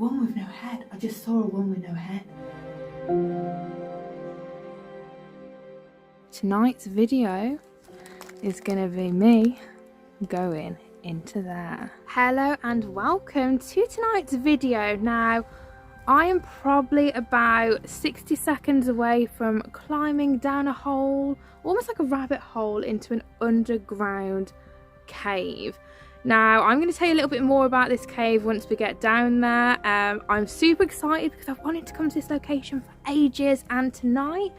one with no head. I just saw a one with no head. Tonight's video is gonna be me going into there. Hello and welcome to tonight's video. Now, I am probably about 60 seconds away from climbing down a hole, almost like a rabbit hole, into an underground cave. Now, I'm going to tell you a little bit more about this cave once we get down there. I'm super excited because I've wanted to come to this location for ages, and tonight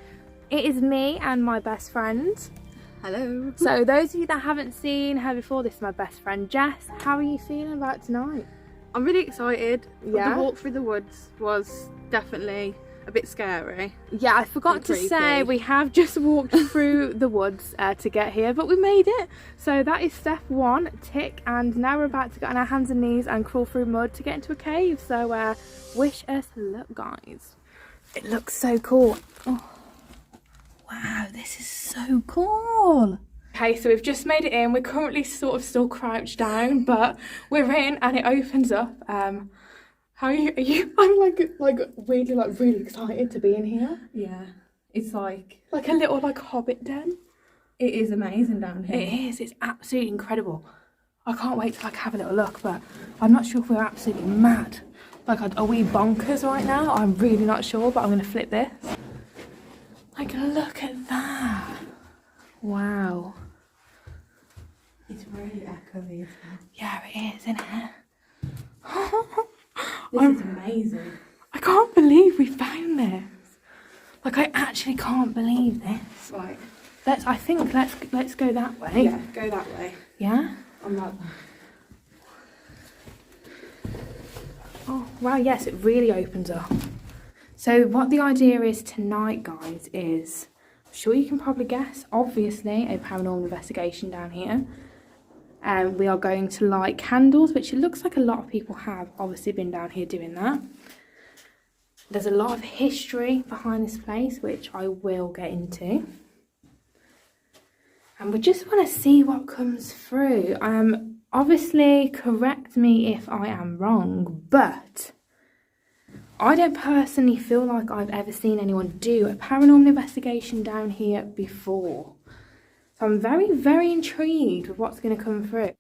it is me and my best friend. Hello. So those of you that haven't seen her before, this is my best friend Jess. How are you feeling about tonight? I'm really excited. Yeah? The walk through the woods was definitely a bit scary. Yeah, I forgot to say we have just walked through the woods to get here, but we made it. So that is step one, tick, and now we're about to get on our hands and knees and crawl through mud to get into a cave. So wish us luck, guys. It looks so cool. Oh. Wow, this is so cool. Okay, so we've just made it in. We're currently sort of still crouched down, but we're in and it opens up. How are you? I'm really excited to be in here. Yeah, it's like a little hobbit den. It is amazing down here. It is. It's absolutely incredible. I can't wait to have a little look, but I'm not sure if we're absolutely mad. Are we bonkers right now? I'm really not sure, but I'm gonna flip this. Look at that. Wow. It's really echoey. Yeah, it is, isn't it? This is amazing. I can't believe we found this. I actually can't believe this. Right. Let's go that way. Yeah, go that way. Yeah? I'm like that. Oh, wow, yes, it really opens up. So what the idea is tonight, guys, is, I'm sure you can probably guess, obviously a paranormal investigation down here. We are going to light candles, which it looks like a lot of people have obviously been down here doing that. There's a lot of history behind this place, which I will get into. And we just want to see what comes through. Obviously, correct me if I am wrong, but I don't personally feel like I've ever seen anyone do a paranormal investigation down here before. So I'm very, very intrigued with what's going to come through.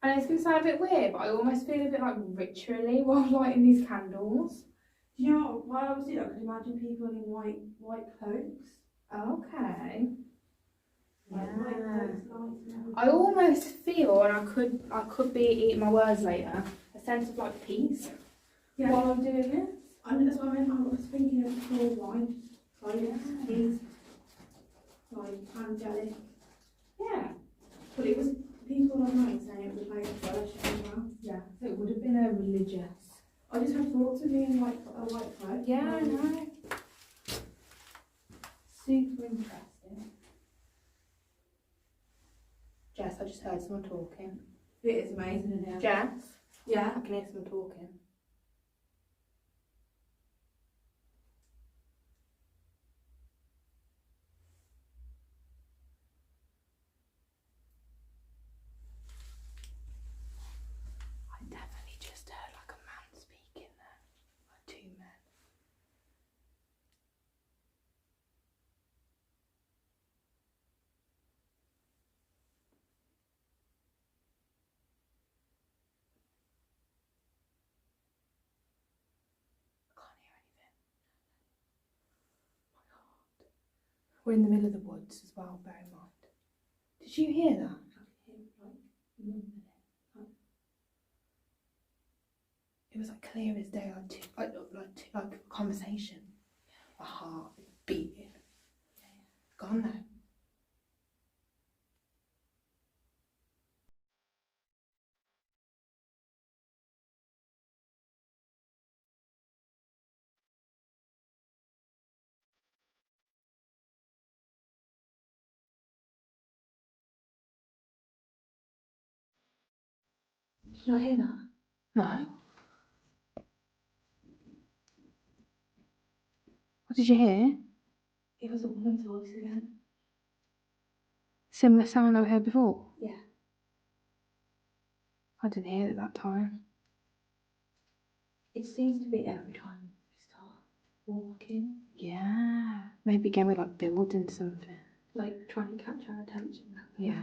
I know it's going to sound a bit weird, but I almost feel a bit ritually while lighting these candles. Do you know what? While I was doing that, I could imagine people in white cloaks. Okay. Yeah. I almost feel, and I could be eating my words later, a sense of peace while I'm doing this. And that's what I meant. I was thinking of full white peace, angelic. Yeah. But it was people online saying it was a fellowship as well. Yeah. So it would have been a religious. I just had thoughts of being a white cloak. Yeah, I know. Super interesting. Jess, I just heard someone talking. It is amazing in here. Jess? Yeah? I can hear someone talking. I definitely just heard a man speaking there. Two men. We're in the middle of the woods as well, bear in mind. Did you hear that? It was clear as day, like a conversation. My heart is beating. Gone now. Did you not hear that? No. What did you hear? It was a woman's voice again. Similar sound I heard before? Yeah. I didn't hear it that time. It seems to be every time we start walking. Yeah. Maybe again we're like building something. Like trying to catch our attention. Yeah.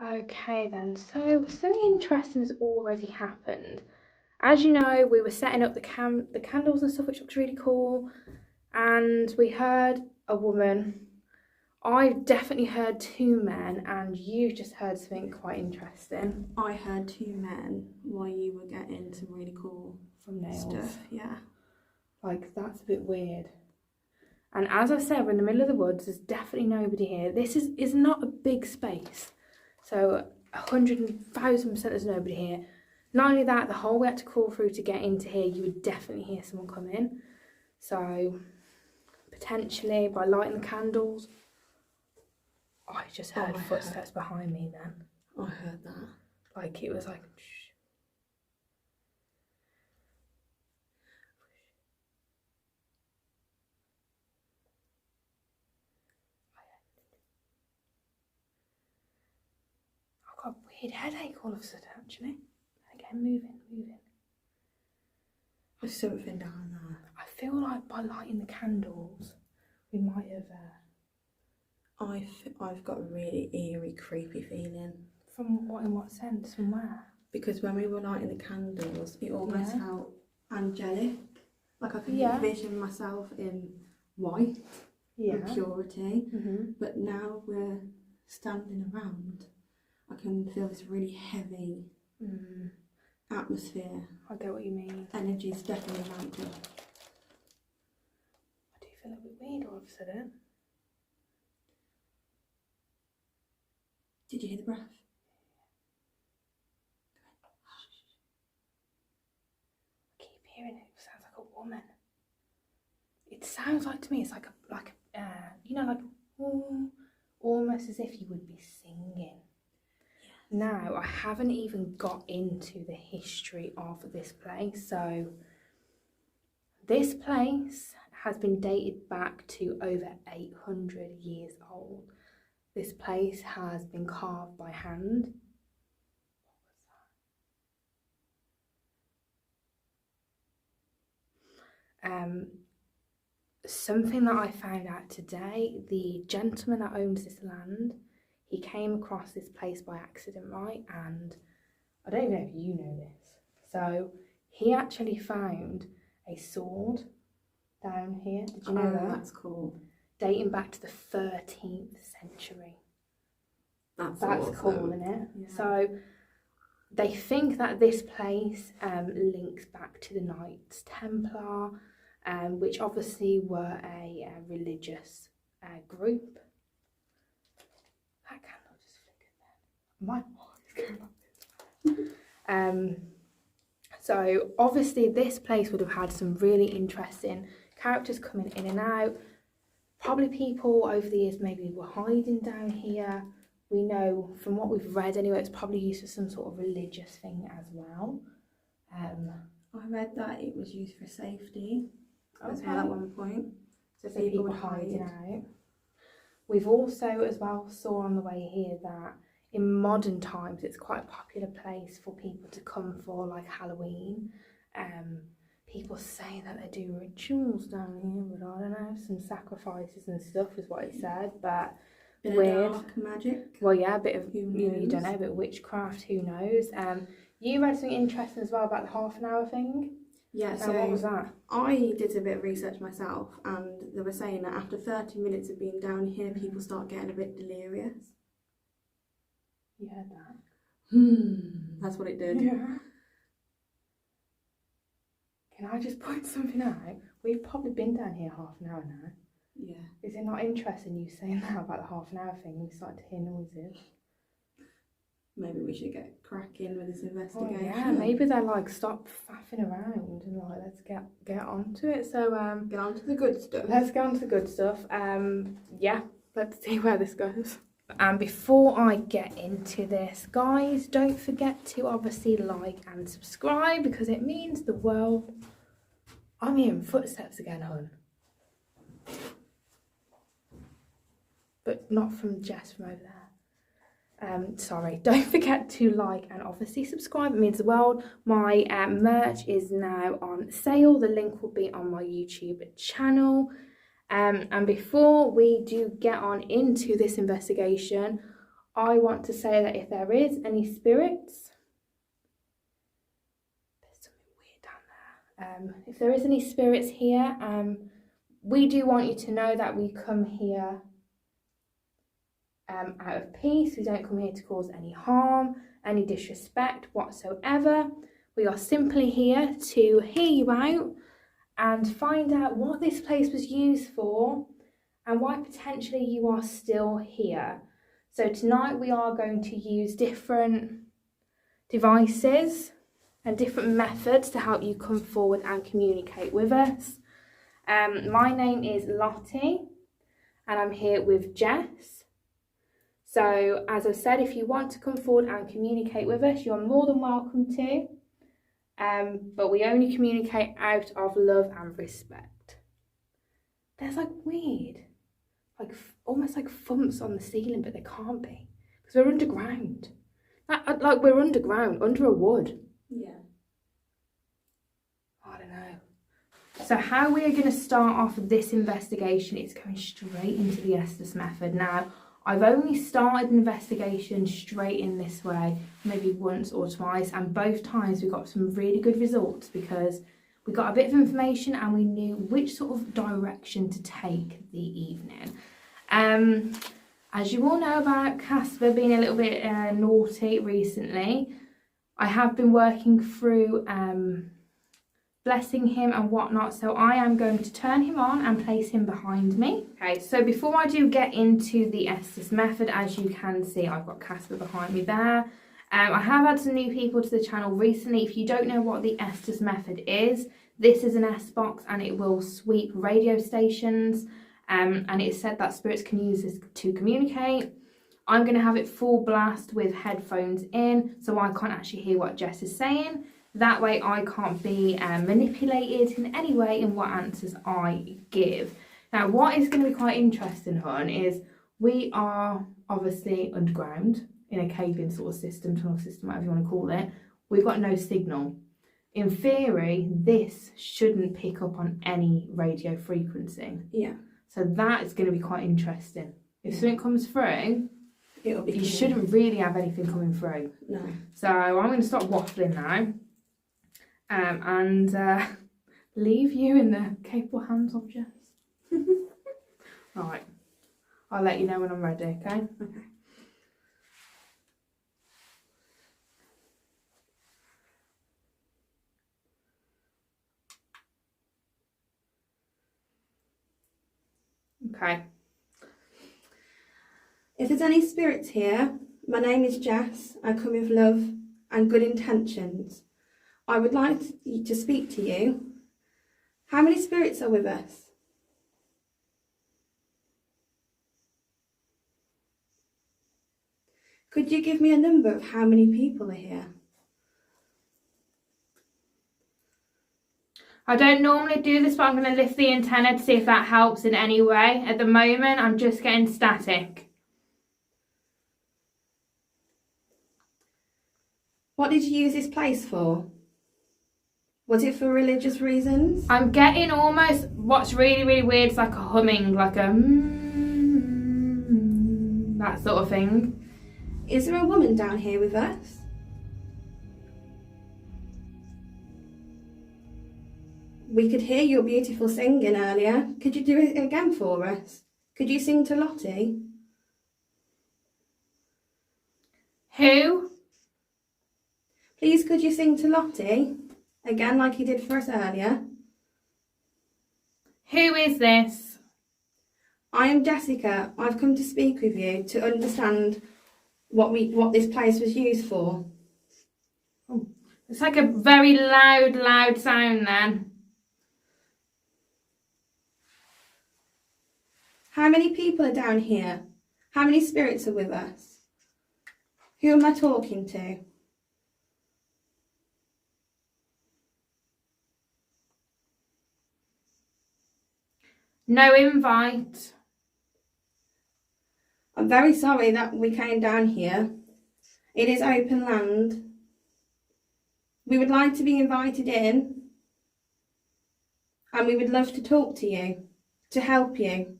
Okay then, so something interesting has already happened. As you know, we were setting up the candles and stuff, which looks really cool, and we heard a woman. I've definitely heard two men, and you just heard something quite interesting. I heard two men while you were getting some really cool Thumbnails. stuff. Yeah. Like, that's a bit weird. And as I said, we're in the middle of the woods. There's definitely nobody here. This is not a big space. So 100,000% there's nobody here. Not only that, the hole we had to crawl through to get into here, you would definitely hear someone come in. So potentially by lighting the candles, I just heard footsteps behind me then. I heard that. Like it was like, shh. I've got a weird headache all of a sudden actually. Again, moving. There's something down there. I feel like by lighting the candles, we might have... I've got a really eerie, creepy feeling. From what, in what sense? From where? Because when we were lighting the candles, it almost felt angelic. Like I could envision myself in white and purity. But now we're standing around, I can feel this really heavy atmosphere. I get what you mean. Energy's definitely ramped up. I do feel a bit weird all of a sudden. Did you hear the breath? I keep hearing it. It sounds like a woman. It sounds like to me, it's like you know, like almost as if you would be singing. Now, I haven't even got into the history of this place. So this place has been dated back to over 800 years old. This place has been carved by hand. Something that I found out today, the gentleman that owns this land, he came across this place by accident, right? And I don't even know if you know this. So he actually found a sword down here. Did you know that? That's cool. Dating back to the 13th century. That's awesome. Cool, isn't it? Yeah. So they think that this place links back to the Knights Templar, which obviously were a religious group. That candle just flickered there. My eyes going like this. So obviously this place would have had some really interesting characters coming in and out. Probably people over the years maybe were hiding down here. We know from what we've read anyway, it's probably used for some sort of religious thing as well. I read that it was used for safety as well at one point. So people would hide out. We've also as well saw on the way here that in modern times it's quite a popular place for people to come for, like Halloween. People say that they do rituals down here, but I don't know, some sacrifices and stuff is what it said, but bit weird. Of dark magic. Well, yeah, a bit of, you don't know, a bit of witchcraft, who knows. You read something interesting as well about the half an hour thing. Yeah, so what was that? I did a bit of research myself, and they were saying that after 30 minutes of being down here, people start getting a bit delirious. You heard that? That's what it did. Yeah. Can I just point something out? We've probably been down here half an hour now. Yeah. Is it not interesting you saying that about the half an hour thing? We started to hear noises. maybe we should get cracking with this investigation. Oh, yeah, maybe they're like, stop faffing around and like, let's get onto it. So get on to the good stuff. Let's get on to the good stuff. Yeah, let's see where this goes. And before I get into this, guys, don't forget to obviously like and subscribe because it means the world. I'm hearing footsteps again, hon. But not from Jess from over there. Sorry, don't forget to like and obviously subscribe. It means the world. My merch is now on sale. The link will be on my YouTube channel. And before we do get on into this investigation, I want to say that if there is any spirits, there's something weird down there. If there is any spirits here, we do want you to know that we come here out of peace. We don't come here to cause any harm, any disrespect whatsoever. We are simply here to hear you out and find out what this place was used for and why potentially you are still here. So tonight we are going to use different devices and different methods to help you come forward and communicate with us. My name is Lottie and I'm here with Jess. So as I've said, if you want to come forward and communicate with us, you're more than welcome to. But we only communicate out of love and respect. There's like weird, like almost like thumps on the ceiling, but they can't be because we're underground. Like we're underground, under a wood. Yeah. I don't know. So how we are going to start off this investigation is going straight into the ESTES method. Now, I've only started an investigation straight in this way, maybe once or twice, and both times we got some really good results because we got a bit of information and we knew which sort of direction to take the evening. As you all know about Casper being a little bit naughty recently, I have been working through blessing him and whatnot, so I am going to turn him on and place him behind me. Okay, so before I do get into the ESTES method, as you can see, I've got Casper behind me there. I have had some new people to the channel recently. If you don't know what the ESTES method is, this is an SBOX and it will sweep radio stations, and it is said that spirits can use this to communicate. I'm going to have it full blast with headphones in so I can't actually hear what Jess is saying. That way I can't be manipulated in any way in what answers I give. Now what is going to be quite interesting, hon, is we are obviously underground in a cave-in sort of system, tunnel system, whatever you want to call it. We've got no signal. In theory, this shouldn't pick up on any radio frequency. Yeah. So that is going to be quite interesting. If something comes through, it'll be. You shouldn't really have anything coming through. No. So I'm going to stop waffling now. And leave you in the capable hands of Jess. Right, I'll let you know when I'm ready, okay? Okay. Okay. If there's any spirits here, my name is Jess. I come with love and good intentions. I would like to speak to you. How many spirits are with us? Could you give me a number of how many people are here? I don't normally do this, but I'm going to lift the antenna to see if that helps in any way. At the moment, I'm just getting static. What did you use this place for? Was it for religious reasons? I'm getting almost, what's really, really weird, it's like a humming, like a that sort of thing. Is there a woman down here with us? We could hear your beautiful singing earlier. Could you do it again for us? Could you sing to Lottie? Who? Please, could you sing to Lottie? Again, like you did for us earlier. Who is this? I am Jessica. I've come to speak with you to understand what this place was used for? Oh, it's like a very loud sound then. How many people are down here? How many spirits are with us? Who am I talking to? No invite. I'm very sorry that we came down here. It is open land. We would like to be invited in, and we would love to talk to you, to help you.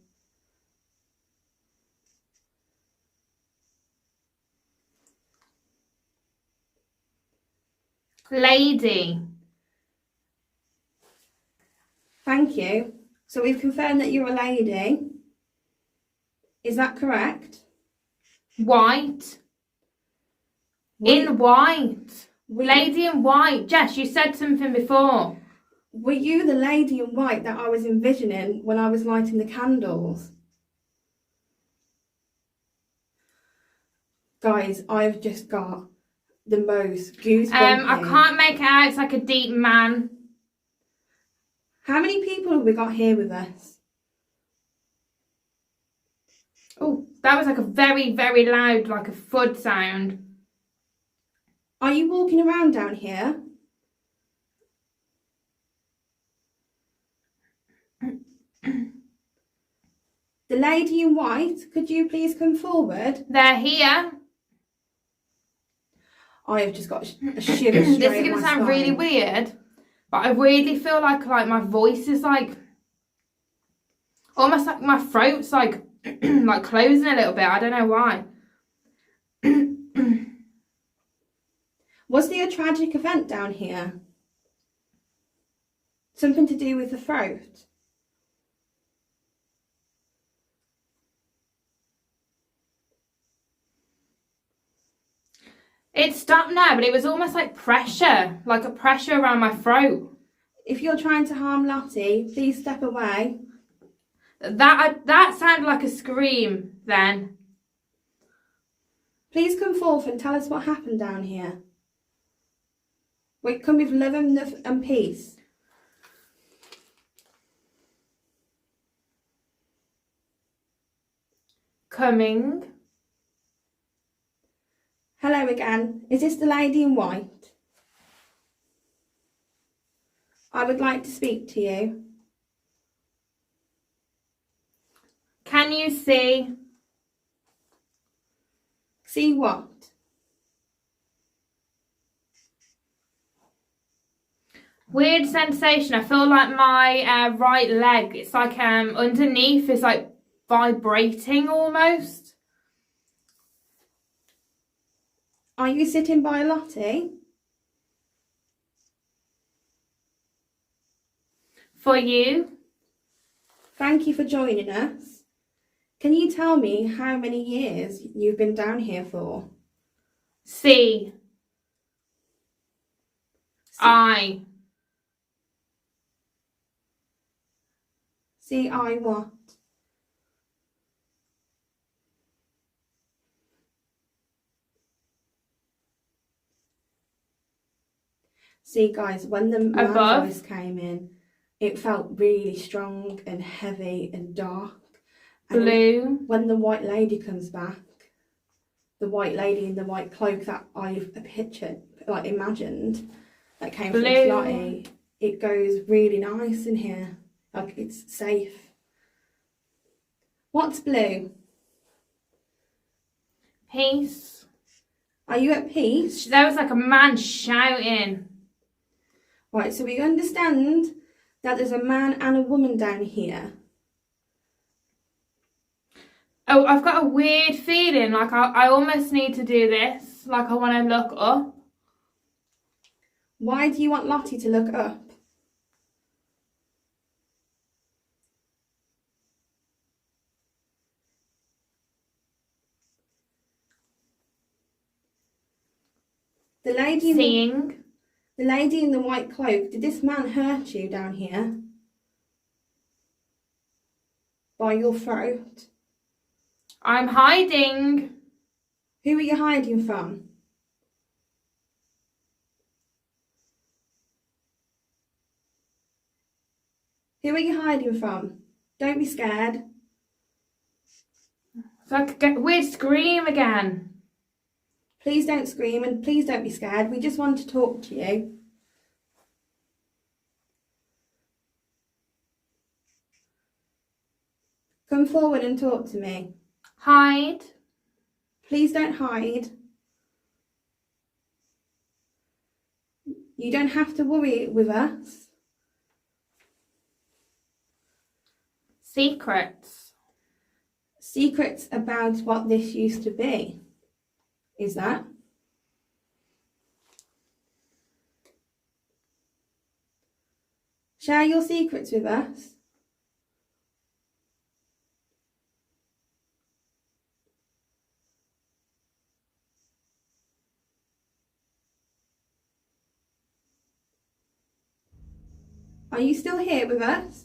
Lady. Thank you. So we've confirmed that you're a lady. Is that correct? White. In white. Lady in white. Jess, you said something before. Were you the lady in white that I was envisioning when I was lighting the candles? Guys, I've just got the most goosebumps. I can't make it out. It's like a deep man. How many people have we got here with us? Oh, that was like a very loud, like a thud sound. Are you walking around down here? The lady in white, could you please come forward? They're here. I have just got a shiver straight This is going to sound really weird, but I really feel like my voice is like, almost like my throat's like, like closing a little bit. I don't know why. Was there a tragic event down here? Something to do with the throat? It stopped now, but it was almost like pressure, like a pressure around my throat. If you're trying to harm Lottie, please step away. That sounded like a scream then. Please come forth and tell us what happened down here. We come with love and peace. Coming. Hello again. Is this the lady in white? I would like to speak to you. Can you see? See what? Weird sensation. I feel like my right leg, it's like underneath is like vibrating almost. Are you sitting by Lottie? For you. Thank you for joining us. Can you tell me how many years you've been down here for? C. I. See, I what? See, guys, when the man voice came in, it felt really strong and heavy and dark. And blue. When the white lady comes back, the white lady in the white cloak that I've pictured, like imagined, that came from Lottie, it goes really nice in here. Like it's safe. What's blue? Peace. Are you at peace? There was like a man shouting. Right, so we understand that there's a man and a woman down here. Oh, I've got a weird feeling, like I almost need to do this, like I want to look up. Why do you want Lottie to look up? The lady in the white cloak, did this man hurt you down here? By your throat? I'm hiding. Who are you hiding from? Who are you hiding from? Don't be scared. So I could get a weird scream again. Please don't scream and please don't be scared. We just want to talk to you. Come forward and talk to me. Hide. Please don't hide. You don't have to worry with us. Secrets. Secrets about what this used to be. Is that? Share your secrets with us. Are you still here with us?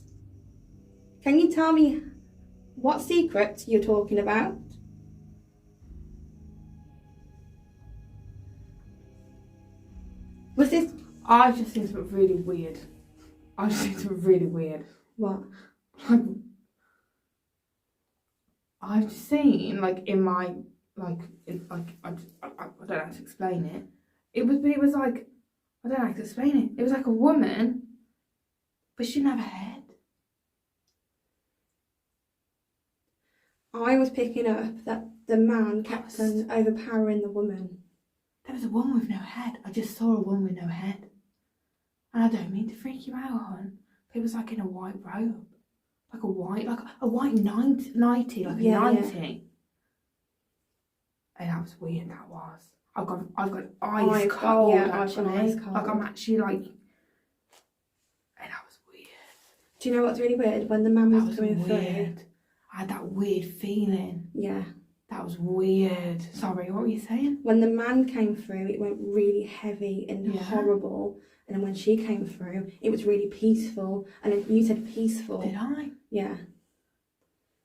Can you tell me what secrets you're talking about? Was this... I just think it's really weird. I just think it's really weird. What? Like, I've seen, like, in my, like, I don't know how to explain it. It was like, I don't know how to explain it. It was like a woman, but she didn't have a head. I was picking up that the man kept on overpowering the woman. There was a woman with no head. I just saw a woman with no head. And I don't mean to freak you out, hon, but it was like in a white robe. Like a white nightie, like a nightie. And that was weird, that was. I've got ice cold, actually. Like I'm actually like... And that was weird. Do you know what's really weird? When the man was coming through... I had that weird feeling. Yeah. That was weird. Sorry, what were you saying? When the man came through, it went really heavy and horrible. And then when she came through, it was really peaceful. And then you said peaceful. Did I? Yeah.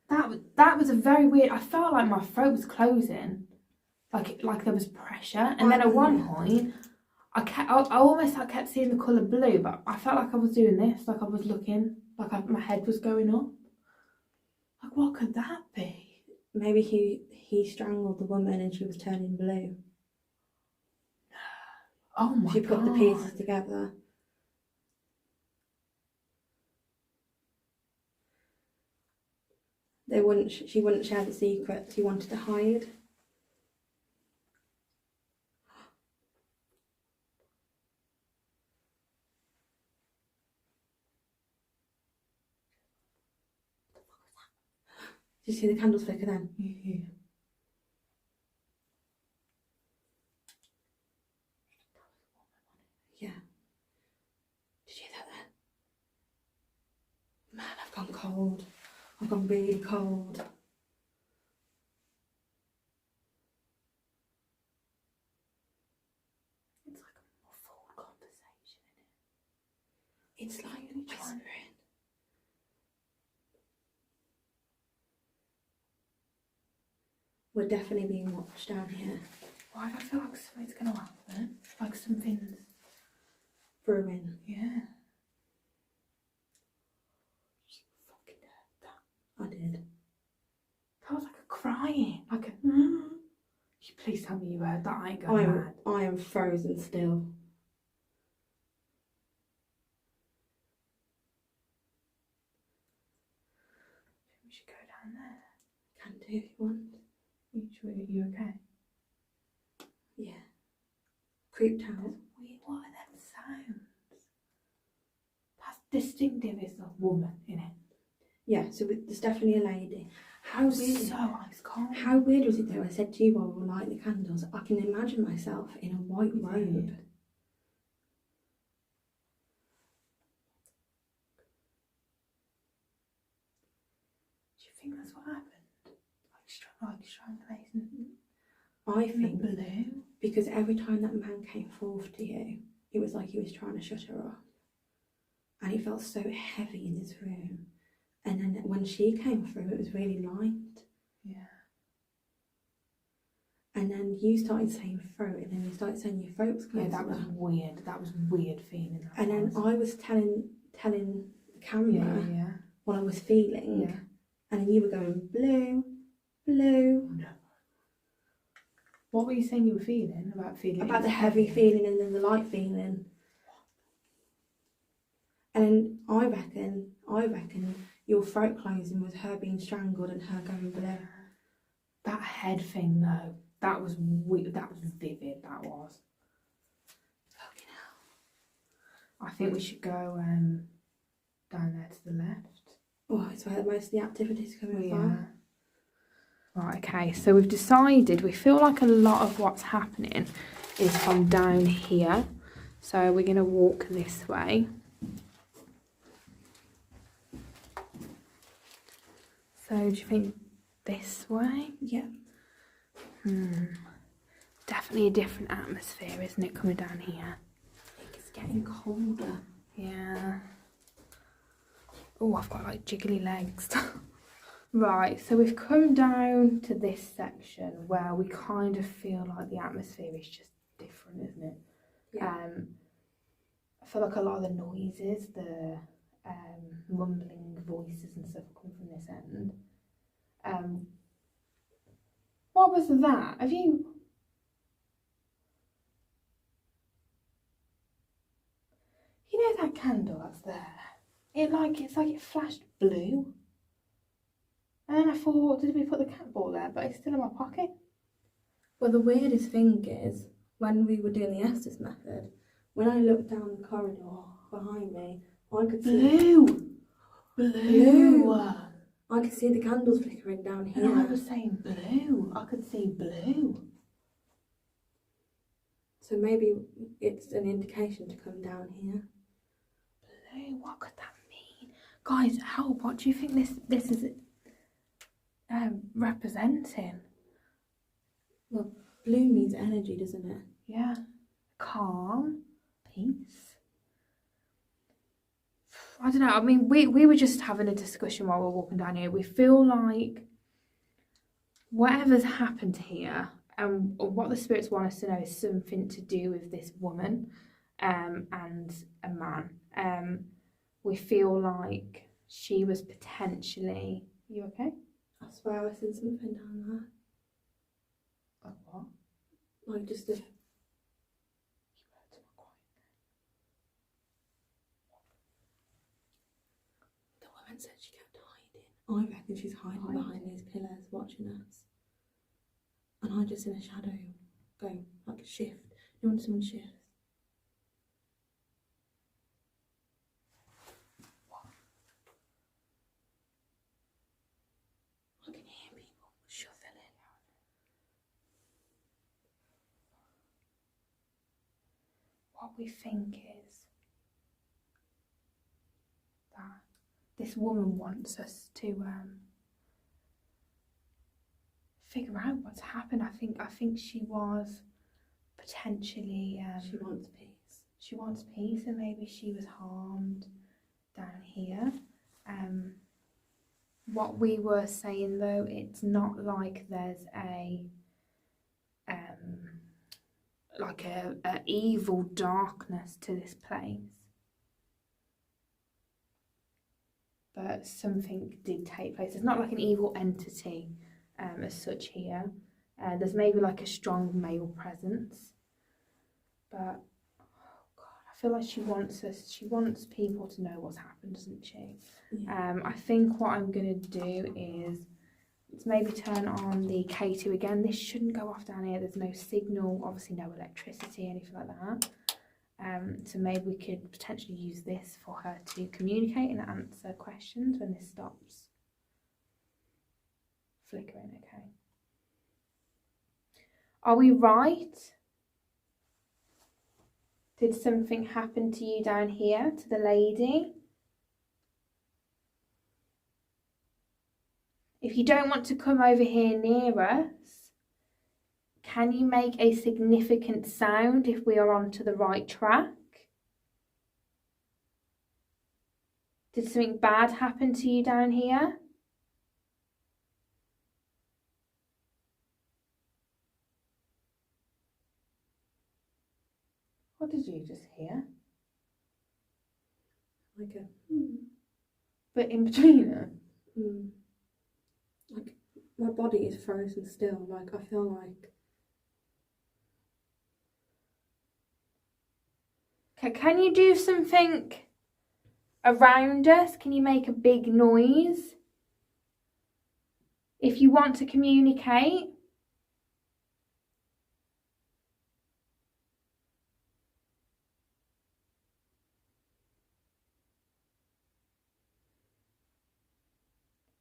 That was a very weird... I felt like my throat was closing. Like there was pressure. And then at one point, I almost kept seeing the colour blue, but I felt like I was doing this. Like I was looking, like my head was going up. Like, what could that be? Maybe he strangled the woman and she was turning blue. Oh my God. She put the pieces together. She wouldn't share the secret. She wanted to hide. Did you see the candles flicker then? Yeah. Yeah. Did you hear that then? Man, I've gone cold. I've gone really cold. It's like a muffled conversation, isn't it? It's like whispering. We're definitely being watched down here. Why do I feel like something's going to happen? Like something's... Brewing. Yeah. Fucking heard that. I did. That was like a crying. Like a... You please tell me you heard that. I ain't going mad. I am frozen still. We should go down there. Can do if you want. You okay? Yeah. Creeped out. Weird. What are them sounds? That's distinctive. It's a woman in it. Yeah, so there's definitely a lady. How weird? So ice cold. How weird was it though? I said to you while we were lighting the candles, I can imagine myself in a white robe. Do you think that's what happened? Like strangulation? I think blue. Because every time that man came forth to you, it was like he was trying to shut her off. And it felt so heavy in this room. And then when she came through, it was really light. Yeah. And then you started saying throat, and then you started saying your throat was closing. Yeah, that was weird. That was weird feeling. And then I was telling the camera what I was feeling. Yeah. And then you were going blue, blue. No. What were you saying you were feeling? About the heavy feeling and then the light feeling. And then I reckon your throat closing was her being strangled and her going blue. That head thing though, that was weird. That was vivid. That was. Fucking hell. I think we should go down there to the left. Oh, it's where most of the activities are coming from. Right, okay, so we've decided, we feel like a lot of what's happening is from down here. So we're going to walk this way. So do you think this way? Yeah. Definitely a different atmosphere, isn't it, coming down here? It's getting colder. Yeah. Oh, I've got like jiggly legs. Right, so we've come down to this section where we kind of feel like the atmosphere is just different, isn't it? Yeah. I feel like a lot of the noises, the mumbling voices and stuff come from this end. What was that? Have you... You know that candle that's there? It's like it flashed blue. And then I thought, did we put the cat ball there? But it's still in my pocket. Well, the weirdest thing is, when we were doing the ESTES method, when I looked down the corridor behind me, I could see... Blue! I could see the candles flickering down here. And I was saying blue. I could see blue. So maybe it's an indication to come down here. Blue? What could that mean? Guys, help. What do you think this is representing? Well, blue means energy, doesn't it? Yeah. Calm. Peace. I don't know. I mean, we were just having a discussion while we were walking down here. We feel like whatever's happened here and what the spirits want us to know is something to do with this woman and a man. We feel like she was potentially... You okay? I swear I seen something down there. Like what? Like just a... The woman said she kept hiding. I reckon she's hiding behind these pillars watching us. And I just in a shadow go like a shift. You know when someone shifts? What? I can hear people shuffling. What we think is that this woman wants us to figure out what's happened. I think she was potentially she wants peace. She wants peace, and maybe she was harmed down here. What we were saying though, it's not like there's a evil darkness to this place, but something did take place. It's not like an evil entity as such here. There's maybe like a strong male presence, but oh God, I feel like she wants people to know what's happened, doesn't she? Yeah. I think what I'm gonna do is let's maybe turn on the K2 again. This shouldn't go off down here. There's no signal, obviously no electricity, anything like that. So maybe we could potentially use this for her to communicate and answer questions when this stops flickering. Okay. Are we right? Did something happen to you down here, to the lady? If you don't want to come over here near us, can you make a significant sound if we are onto the right track? Did something bad happen to you down here? What did you just hear? Like a... But in between them? Like, my body is frozen still. Like, I feel like... Okay, can you do something around us? Can you make a big noise? If you want to communicate.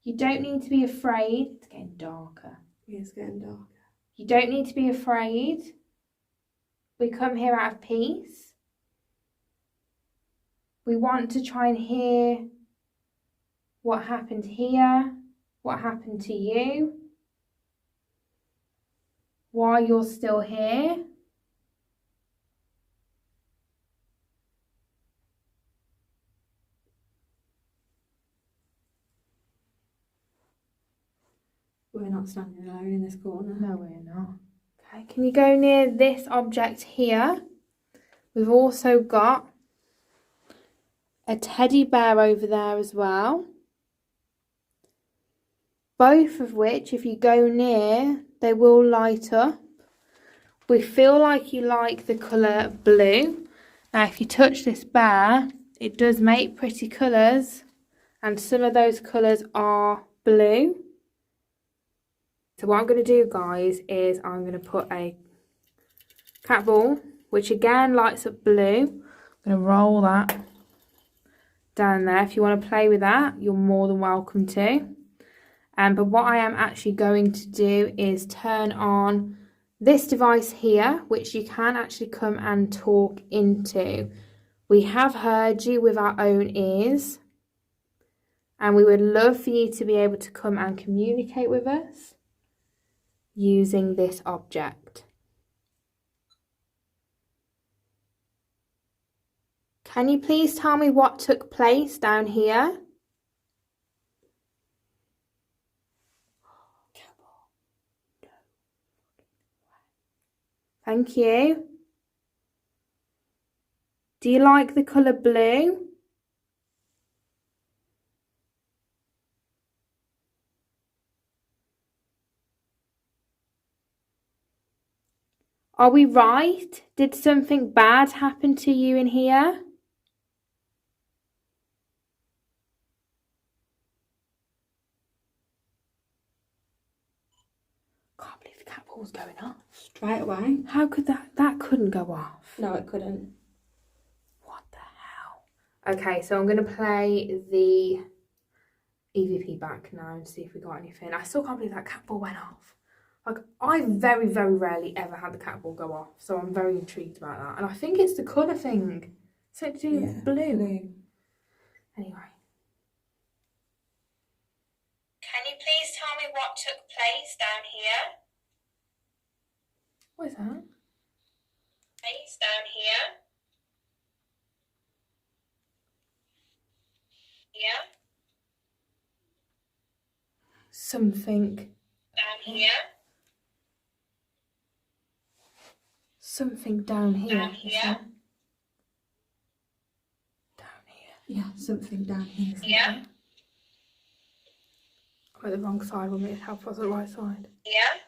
You don't need to be afraid. It's getting darker. Yeah, it's getting darker. You don't need to be afraid. We come here out of peace. We want to try and hear what happened here, what happened to you, why you're still here. We're not standing alone in this corner. No, we're not. Okay, can you go near this object here? We've also got a teddy bear over there as well. Both of which, if you go near, they will light up. We feel like you like the colour blue. Now, if you touch this bear, it does make pretty colours, and some of those colours are blue. So what I'm going to do, guys, is I'm going to put a cat ball, which again lights up blue. I'm going to roll that down there. If you want to play with that, you're more than welcome to. But what I am actually going to do is turn on this device here, which you can actually come and talk into. We have heard you with our own ears, and we would love for you to be able to come and communicate with us using this object. Can you please tell me what took place down here? Thank you. Do you like the colour blue? Are we right? Did something bad happen to you in here? Can't believe the cat ball's going off. Straight away. How could that couldn't go off? No, it couldn't. What the hell? Okay, so I'm going to play the EVP back now and see if we got anything. I still can't believe that cat ball went off. Like, I very, very rarely ever had the cat ball go off, so I'm very intrigued about that. And I think it's the colour thing. Something to do with blue. Anyway. Can you please tell me what took place down here? What is that? Place down here. Yeah. Something down here. Something down here. Down here. Down here. Yeah, something down here. Yeah. I'm at the wrong side. We'll make it help us at the right side. Yeah.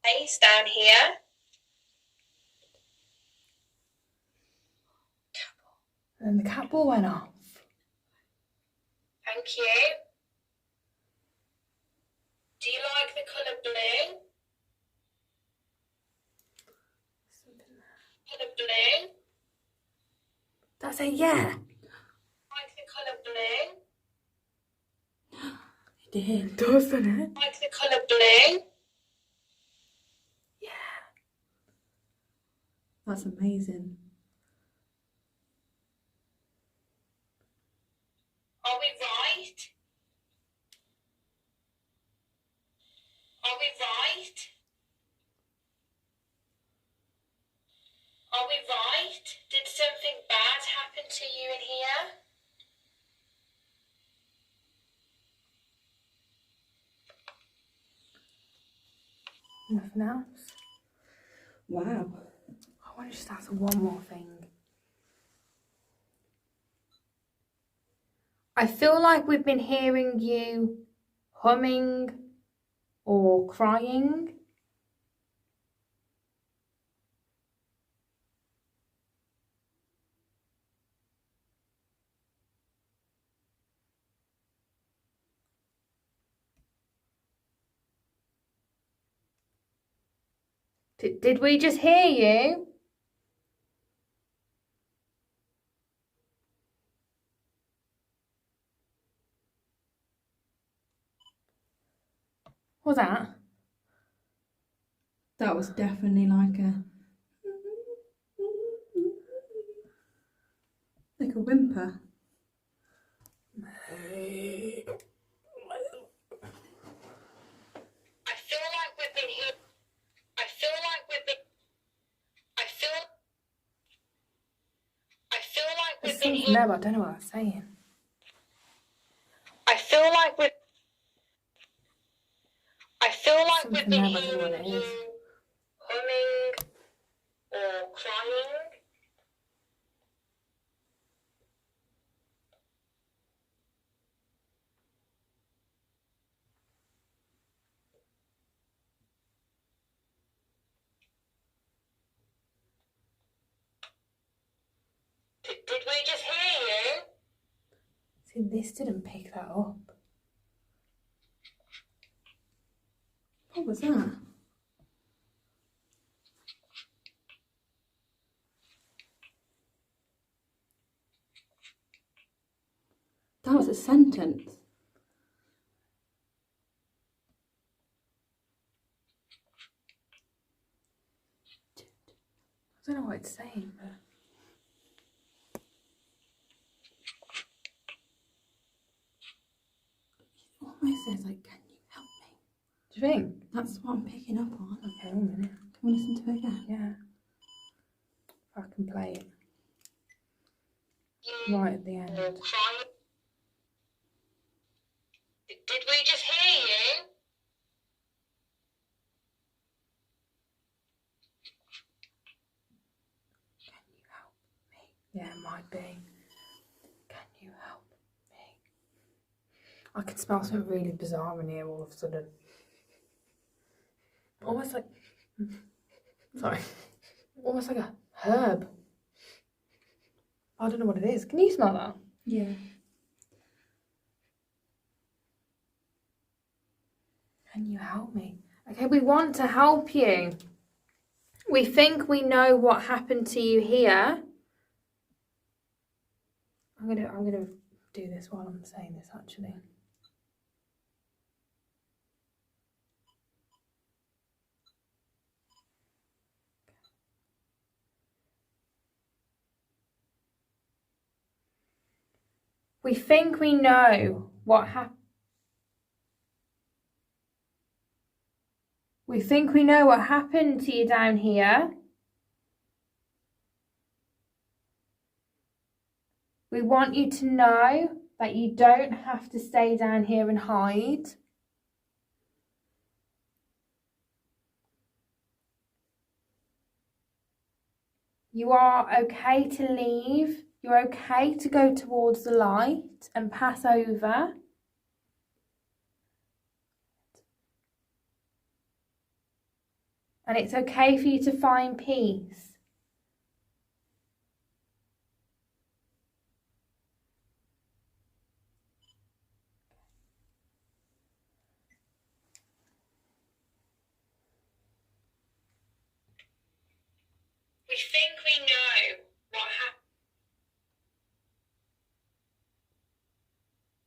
Place down here. And the cat ball went off. Thank you. Do you like the colour blue? Colour blue? That's a yeah. Like the colour blue? It did. Doesn't it? Like the colour blue? Yeah. That's amazing. Are we right? Are we right? Are we right? Did something bad happen to you in here? Nothing else. Wow. I want to just ask one more thing. I feel like we've been hearing you humming or crying. Did we just hear you? What was that? That was definitely like a whimper. There's something there, but I don't know what I'm saying. I feel like we've been hearing you humming or crying. Did we just hear you? See, this didn't pick that up. What was that? That was a sentence. I don't know what it's saying, but... Almost says like, can you help me? Do you think? That's what I'm picking up on. Okay, 1 minute. Can we listen to it again? Yeah. If I can play it. Right at the end. Did we just hear you? Can you help me? Yeah, it might be. Can you help me? I can smell something really bizarre in here all of a sudden. Almost like... Sorry. Almost like a herb. I don't know what it is. Can you smell that? Yeah. Can you help me? Okay, we want to help you. We think we know what happened to you here. I'm gonna do this while I'm saying this actually. We think we know what happened. We think we know what happened to you down here. We want you to know that you don't have to stay down here and hide. You are okay to leave. You're okay to go towards the light and pass over. And it's okay for you to find peace. We think we know what happened.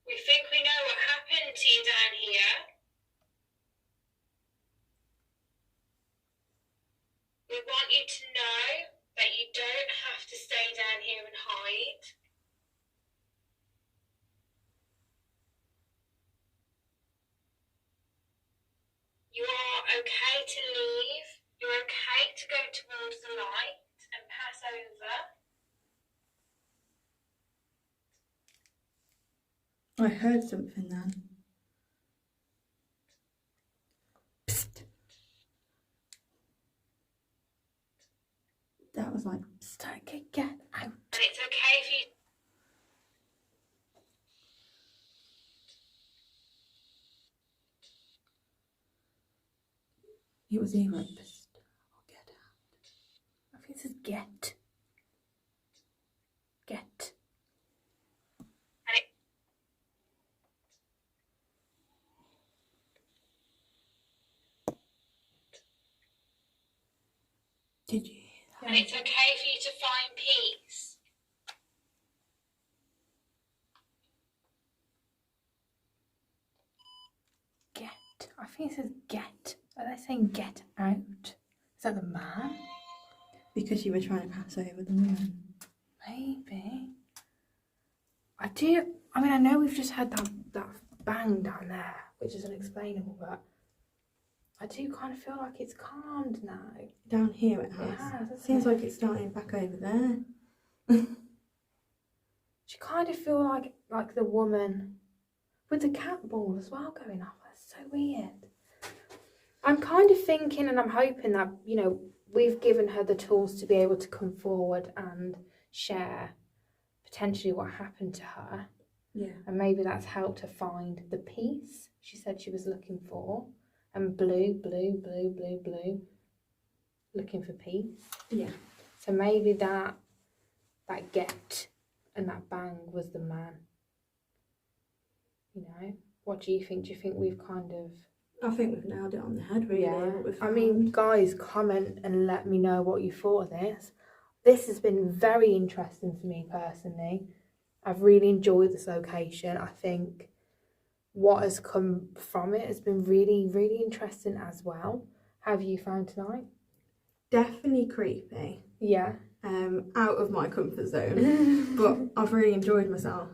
We think we know what happened to you down here. We want you to know that you don't have to stay down here and hide. You are okay to leave. You're okay to go towards the light and pass over. I heard something then. Psst. that was like, get out. And it's okay if you... it was either pissed or get out. I think it says get. Get. And it... Did you hear that? And it's okay for you to find peace. Get. I think it says get. Are they saying get out? Is that the man? Because you were trying to pass over the woman. Maybe. I mean, I know we've just had that bang down there, which is unexplainable, but I do kind of feel like it's calmed now. Down here it has. It has, doesn't Seems it? like it's starting back over there. Do you kind of feel like the woman with the cat ball as well going off? That's so weird. I'm kind of thinking and I'm hoping that, you know, we've given her the tools to be able to come forward and share potentially what happened to her. Yeah. And maybe that's helped her find the peace she said she was looking for. And blue, looking for peace. Yeah. So maybe that get and that bang was the man. You know, what do you think? Do you think we've kind of... I think we've nailed it on the head, really. Yeah. What we've I found. mean, guys, comment and let me know what you thought of this. This has been very interesting for me personally. I've really enjoyed this location. I think what has come from it has been really, really interesting as well. How have you found tonight? Definitely creepy. Yeah. Out of my comfort zone, but I've really enjoyed myself.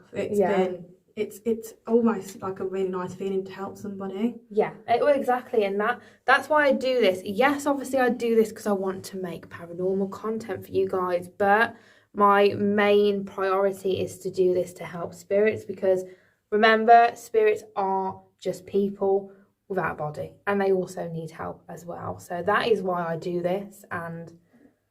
It's almost like a really nice feeling to help somebody. Yeah, well, exactly, and that's why I do this. Yes, obviously I do this because I want to make paranormal content for you guys, but my main priority is to do this to help spirits, because remember, spirits are just people without a body, and they also need help as well. So that is why I do this, and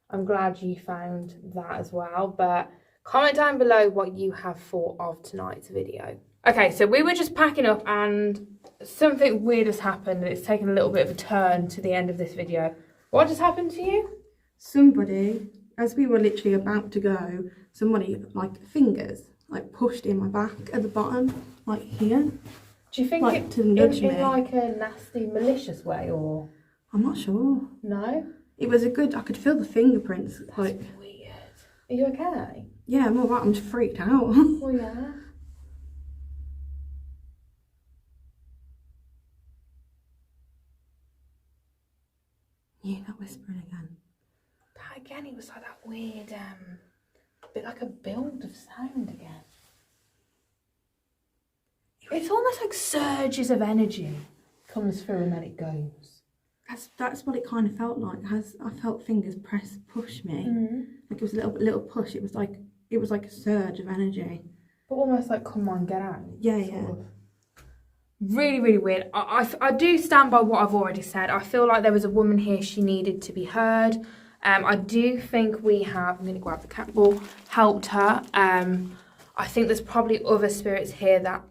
I'm glad you found that as well. But comment down below what you have thought of tonight's video. Okay, so we were just packing up and something weird has happened, and it's taken a little bit of a turn to the end of this video. What just happened to you? Somebody, as we were literally about to go, somebody, like, fingers, like, pushed in my back at the bottom, like here. Do you think like, to nudge me. In like a nasty, malicious way, or? I'm not sure. No? It was a good, I could feel the fingerprints. That's like, weird. Are you okay? Yeah, I'm alright, I'm just freaked out. Oh yeah. Yeah, that whispering again. That again, it was like that weird, bit like a build of sound again. It's almost like surges of energy comes through and then it goes. That's what it kind of felt like. I felt fingers push me. Mm-hmm. Like it was a little push. It was like a surge of energy. But almost like, come on, get out. Yeah, sort yeah. of. Really, really weird. I do stand by what I've already said. I feel like there was a woman here, she needed to be heard. I do think we have, I'm going to grab the cat ball, helped her. I think there's probably other spirits here that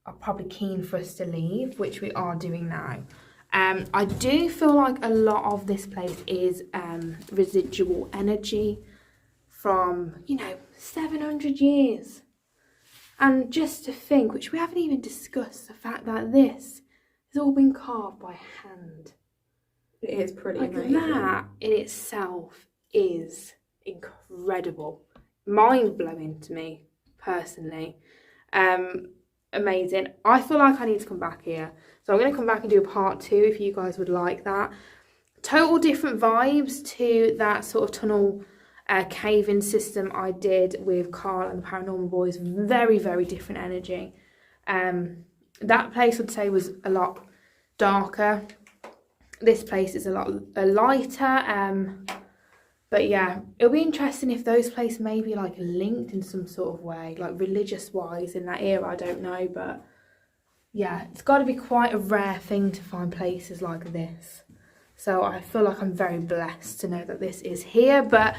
are probably keen for us to leave, which we are doing now. I do feel like a lot of this place is residual energy from, 700 years. And just to think, which we haven't even discussed, the fact that this has all been carved by hand. It is pretty amazing. That in itself is incredible. Mind-blowing to me, personally. Amazing. I feel like I need to come back here. So I'm going to come back and do a part 2 if you guys would like that. Total different vibes to that sort of tunnel cave-in system I did with Carl and the Paranormal Boys. Very, very different energy. That place I'd say was a lot darker. This place is a lot lighter. But yeah, it'll be interesting if those places may be like linked in some sort of way, like religious wise in that era, I don't know. But yeah, it's got to be quite a rare thing to find places like this. So I feel like I'm very blessed to know that this is here. But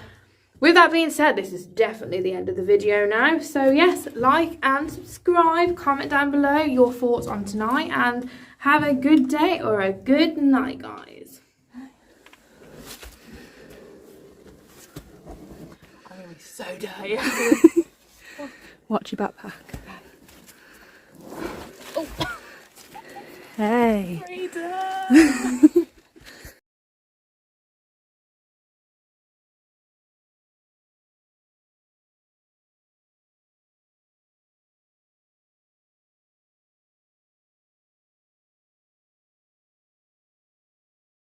with that being said, this is definitely the end of the video now. So yes, like and subscribe, comment down below your thoughts on tonight, and have a good day or a good night, guys. I'm going to be so dirty. Watch your backpack. Oh. Hey. Freedom.